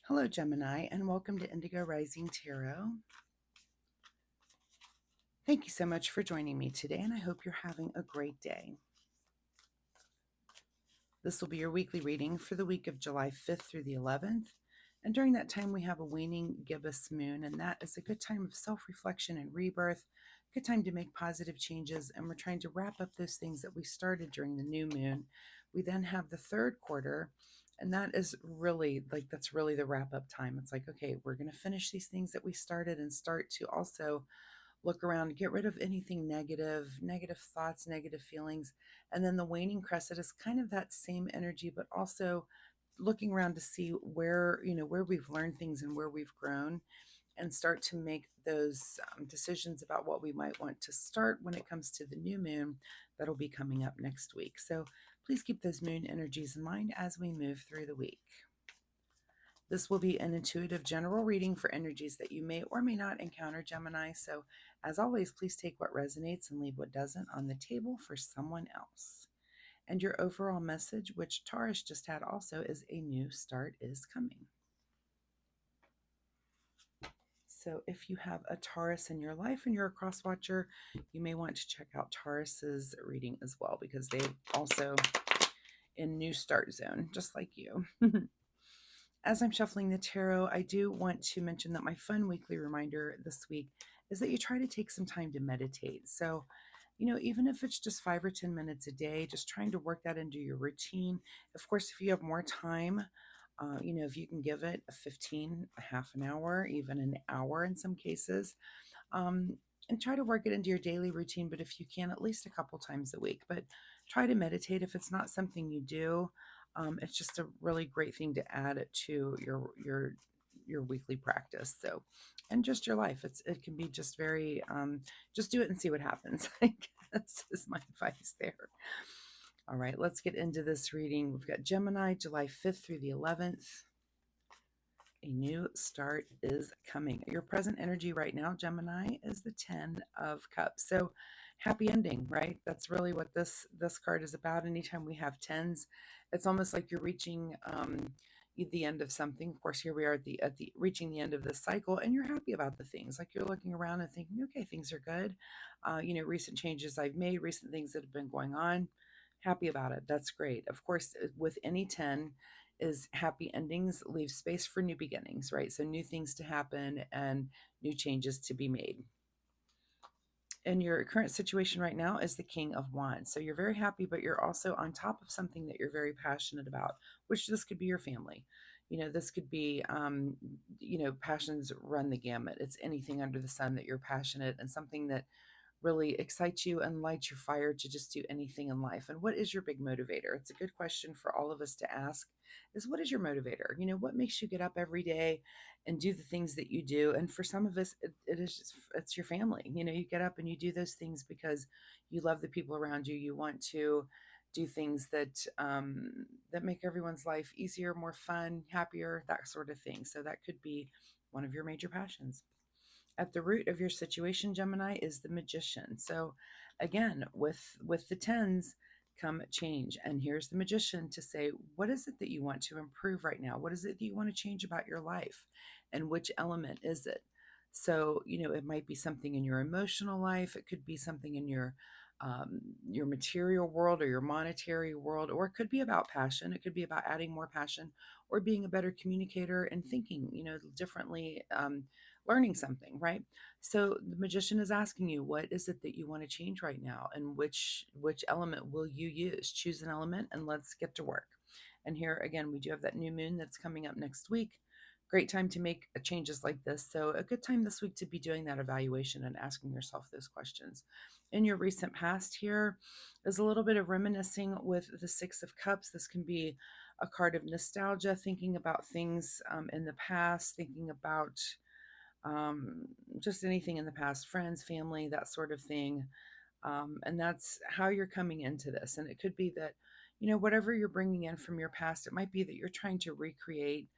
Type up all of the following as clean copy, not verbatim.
Hello, Gemini, and welcome to Indigo Rising Tarot. Thank you so much for joining me today, and I hope you're having a great day. This will be your weekly reading for the week of July 5th through the 11th. And during that time, we have a waning gibbous moon, and that is a good time of self-reflection and rebirth, good time to make positive changes, and we're trying to wrap up those things that we started during the new moon. We then have the third quarter, and that is really that's really the wrap-up time. It's like, okay, we're going to finish these things that we started and start to also look around, get rid of anything negative, negative thoughts, negative feelings. And then the waning crescent is kind of that same energy, but also looking around to see where, where we've learned things and where we've grown, and start to make those decisions about what we might want to start when it comes to the new moon that'll be coming up next week. So please keep those moon energies in mind as we move through the week. This will be an intuitive general reading for energies that you may or may not encounter, Gemini. So, as always, please take what resonates and leave what doesn't on the table for someone else. And your overall message, which Taurus just had also, is a new start is coming. So, if you have a Taurus in your life and you're a cross watcher, you may want to check out Taurus's reading as well, because they also in new start zone, just like you. As I'm shuffling the tarot, I do want to mention that my fun weekly reminder this week is that you try to take some time to meditate. So, even if it's just 5 or 10 minutes a day, just trying to work that into your routine. Of course, if you have more time, if you can give it a 15, a half an hour, even an hour in some cases, and try to work it into your daily routine. But if you can, at least a couple times a week. But try to meditate if it's not something you do. It's just a really great thing to add to your weekly practice. So, and just your life. It can be just very just do it and see what happens. I guess is my advice there. All right, let's get into this reading. We've got Gemini, July 5th through the 11th. A new start is coming. Your present energy right now, Gemini, is the 10 of Cups. So happy ending, right? That's really what this card is about. Anytime we have tens, it's almost like you're reaching the end of something. Of course, here we are at the reaching the end of this cycle, and you're happy about the things. Like you're looking around and thinking, okay, things are good. Recent changes I've made, recent things that have been going on. Happy about it. That's great. Of course, with any 10, is happy endings leave space for new beginnings, right? So new things to happen and new changes to be made. And your current situation right now is the King of Wands. So you're very happy, but you're also on top of something that you're very passionate about, which this could be your family. This could be, passions run the gamut. It's anything under the sun that you're passionate and something that really excites you and lights your fire to just do anything in life. And what is your big motivator? It's a good question for all of us to ask, is what is your motivator? What makes you get up every day and do the things that you do? And for some of us, it is just, it's your family. You get up and you do those things because you love the people around you. You want to do things that make everyone's life easier, more fun, happier, that sort of thing. So that could be one of your major passions. At the root of your situation, Gemini, is the Magician. So again, with the tens come change. And here's the Magician to say, what is it that you want to improve right now? What is it that you want to change about your life? And which element is it? So, it might be something in your emotional life. It could be something in your material world or your monetary world, or it could be about passion. It could be about adding more passion or being a better communicator and thinking, differently, learning something, right? So the Magician is asking you, what is it that you want to change right now, and which element will you use? Choose an element and let's get to work. And here again, we do have that new moon that's coming up next week. Great time to make changes like this. So a good time this week to be doing that evaluation and asking yourself those questions. In your recent past, here is a little bit of reminiscing with the Six of Cups. This can be a card of nostalgia, thinking about things in the past, thinking about just anything in the past, friends, family, that sort of thing. And that's how you're coming into this. And it could be that, whatever you're bringing in from your past, it might be that you're trying to recreate,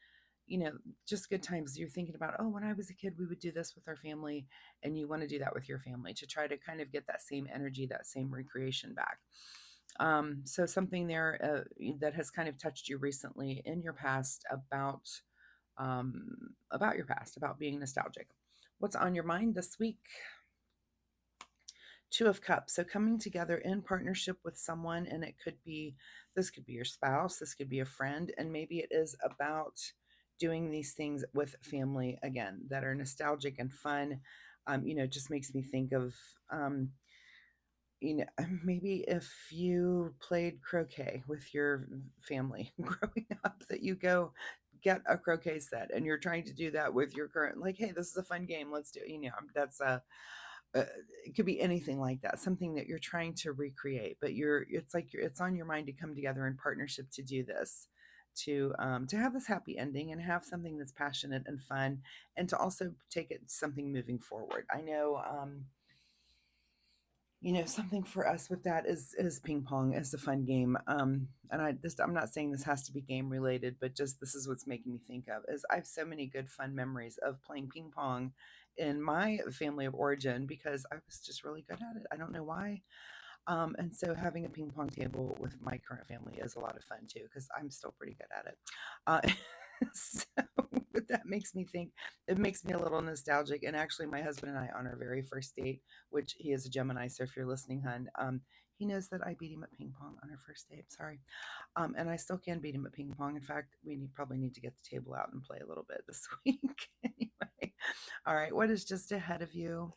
just good times. You're thinking about, oh, when I was a kid, we would do this with our family. And you want to do that with your family to try to kind of get that same energy, that same recreation back. So something there that has kind of touched you recently in your past about about your past, about being nostalgic. What's on your mind this week? Two of Cups. So coming together in partnership with someone, and this could be your spouse, this could be a friend, and maybe it is about doing these things with family again that are nostalgic and fun. Just makes me think of, um, maybe if you played croquet with your family growing up, that you go get a croquet set and you're trying to do that with your current, like, hey, this is a fun game, let's do it. That's a uh, it could be anything like that, something that you're trying to recreate, but it's on your mind to come together in partnership to do this, to have this happy ending and have something that's passionate and fun, and to also take it something moving forward. I know, something for us with that is ping pong is a fun game. And I'm not saying this has to be game related, but just this is what's making me think of is I have so many good fun memories of playing ping pong in my family of origin because I was just really good at it. I don't know why. And so having a ping pong table with my current family is a lot of fun too, because I'm still pretty good at it. So but that makes me think, it makes me a little nostalgic. And actually, my husband and I, on our very first date, which he is a Gemini, so if you're listening, hun, he knows that I beat him at ping pong on our first date. Sorry. And I still can beat him at ping pong. In fact, probably need to get the table out and play a little bit this week. Anyway, all right. What is just ahead of you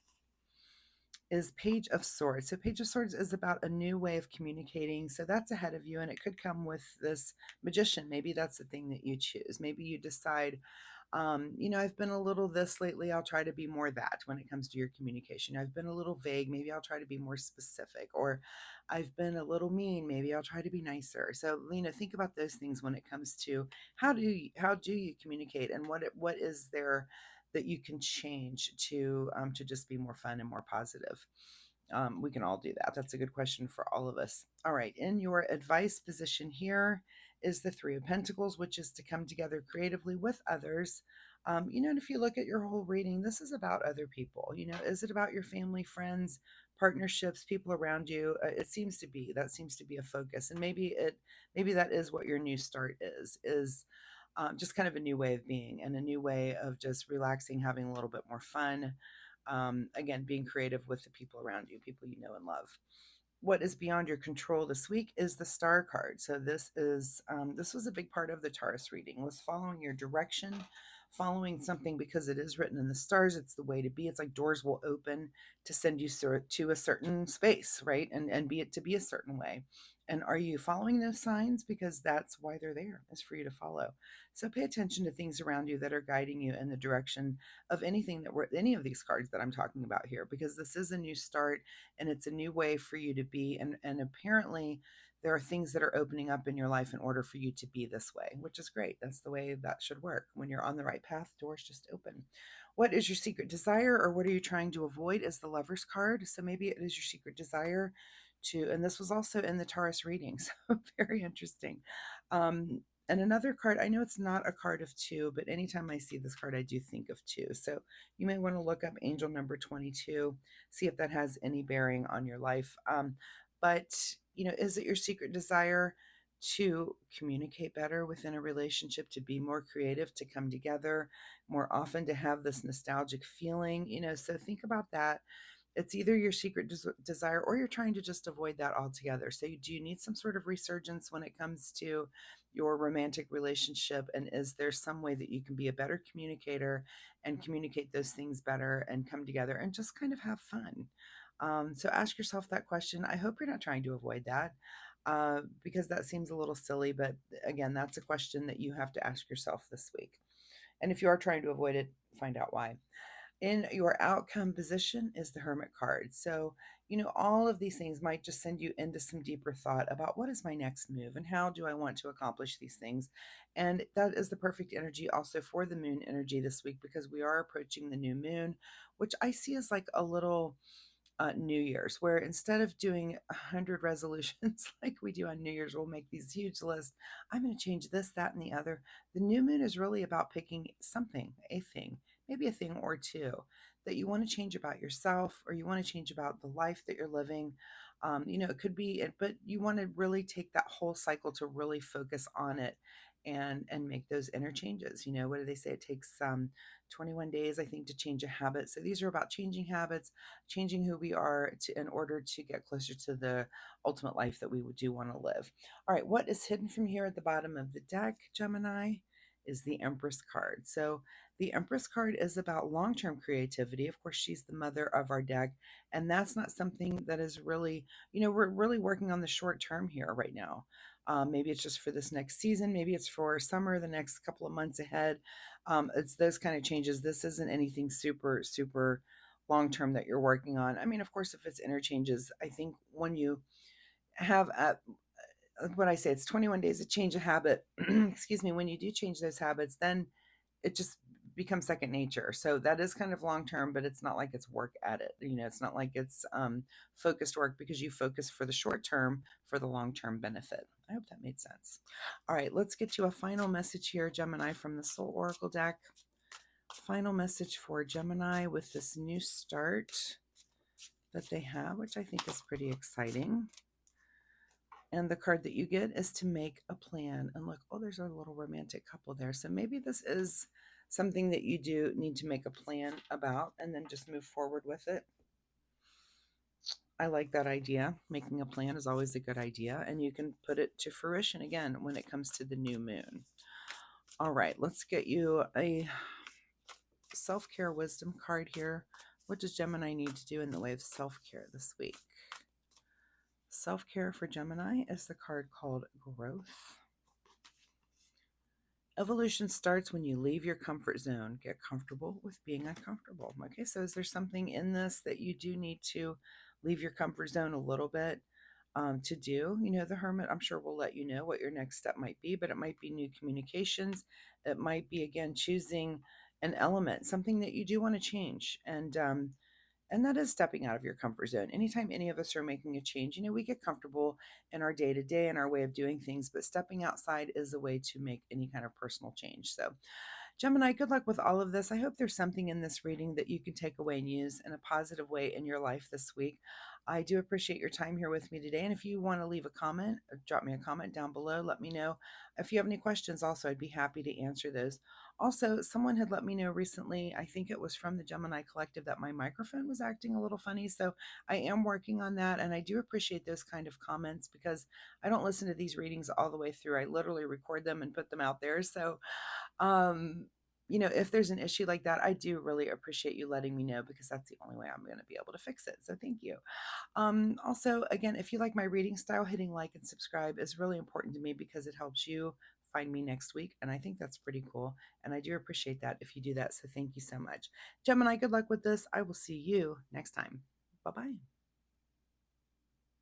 is Page of Swords. So Page of Swords is about a new way of communicating. So that's ahead of you, and it could come with this magician. Maybe that's the thing that you choose. Maybe you decide, I've been a little this lately. I'll try to be more that when it comes to your communication. I've been a little vague. Maybe I'll try to be more specific. Or I've been a little mean. Maybe I'll try to be nicer. So, think about those things when it comes to how do you communicate, and what is there that you can change to just be more fun and more positive. We can all do that. That's a good question for all of us. All right, in your advice position here is the Three of Pentacles, which is to come together creatively with others. And if you look at your whole reading, this is about other people. Is it about your family, friends, partnerships, people around you? That seems to be a focus, and maybe that is what your new start is just kind of a new way of being and a new way of just relaxing, having a little bit more fun. Again, being creative with the people around you, people you know and love. What is beyond your control this week is the Star card. So this was a big part of the Taurus reading, was following your direction, following something, because it is written in the stars. It's the way to be. It's like doors will open to send you to a certain space, right? And be it to be a certain way. And are you following those signs? Because that's why they're there, is for you to follow. So pay attention to things around you that are guiding you in the direction of any of these cards that I'm talking about here, because this is a new start and it's a new way for you to be. And apparently there are things that are opening up in your life in order for you to be this way, which is great. That's the way that should work. When you're on the right path, doors just open. What is your secret desire, or what are you trying to avoid, is the Lover's card. So maybe it is your secret desire and this was also in the Taurus reading, so very interesting. And another card, I know it's not a card of two, but anytime I see this card, I do think of two. So you may want to look up angel number 22, see if that has any bearing on your life. But, is it your secret desire to communicate better within a relationship, to be more creative, to come together more often, to have this nostalgic feeling? So think about that. It's either your secret desire, or you're trying to just avoid that altogether. So, do you need some sort of resurgence when it comes to your romantic relationship? And is there some way that you can be a better communicator and communicate those things better and come together and just kind of have fun? So, ask yourself that question. I hope you're not trying to avoid that, because that seems a little silly. But again, that's a question that you have to ask yourself this week. And if you are trying to avoid it, find out why. In your outcome position is the Hermit card. So, all of these things might just send you into some deeper thought about what is my next move and how do I want to accomplish these things. And that is the perfect energy also for the moon energy this week, because we are approaching the new moon, which I see as like a little New Year's, where instead of doing 100 resolutions like we do on New Year's, we'll make these huge lists. I'm going to change this, that, and the other. The new moon is really about picking something, a thing, maybe a thing or two that you want to change about yourself, or you want to change about the life that you're living. It could be it, but you want to really take that whole cycle to really focus on it and make those interchanges. You know, what do they say? It takes 21 days, I think, to change a habit. So these are about changing habits, changing who we are in order to get closer to the ultimate life that we do want to live. All right, what is hidden from here at the bottom of the deck, Gemini, is the Empress card. So the Empress card is about long-term creativity. Of course, she's the mother of our deck, and that's not something that is really, you know, we're really working on the short term here right now. Maybe it's just for this next season. Maybe it's for summer, the next couple of months ahead. It's those kind of changes. This isn't anything super, super long term that you're working on. I mean, of course, if it's interchanges, I think when you have what I say, it's 21 days to change a habit. Excuse me. When you do change those habits, then it just becomes second nature. So that is kind of long term, but it's not like it's work at it. You know, it's not like it's focused work, because you focus for the short term for the long term benefit. I hope that made sense. All right, let's get you a final message here, Gemini, from the Soul Oracle deck. Final message for Gemini with this new start that they have, which I think is pretty exciting. And the card that you get is to make a plan. And look, oh, there's a little romantic couple there. So maybe this is something that you do need to make a plan about and then just move forward with it. I like that idea. Making a plan is always a good idea. And you can put it to fruition again when it comes to the new moon. All right, let's get you a self-care wisdom card here. What does Gemini need to do in the way of self-care this week? Self-care for Gemini is the card called Growth. Evolution starts when you leave your comfort zone. Get comfortable with being uncomfortable. Okay, so is there something in this that you do need to leave your comfort zone a little bit to do? You know, the Hermit, I'm sure, will let you know what your next step might be, but it might be new communications. It might be, again, choosing an element, something that you do want to change. And that is stepping out of your comfort zone. Anytime any of us are making a change, you know, we get comfortable in our day to day and our way of doing things, but stepping outside is a way to make any kind of personal change. So, Gemini, good luck with all of this. I hope there's something in this reading that you can take away and use in a positive way in your life this week. I do appreciate your time here with me today. And if you want to leave a comment, drop me a comment down below. Let me know. If you have any questions, also, I'd be happy to answer those. Also, someone had let me know recently, I think it was from the Gemini Collective, that my microphone was acting a little funny. So I am working on that. And I do appreciate those kind of comments, because I don't listen to these readings all the way through. I literally record them and put them out there. So you know, if there's an issue like that, I do really appreciate you letting me know, because that's the only way I'm going to be able to fix it. So thank you. Also, again, if you like my reading style, hitting like and subscribe is really important to me, because it helps you find me next week. And I think that's pretty cool. And I do appreciate that if you do that. So thank you so much. Gemini, good luck with this. I will see you next time. Bye-bye.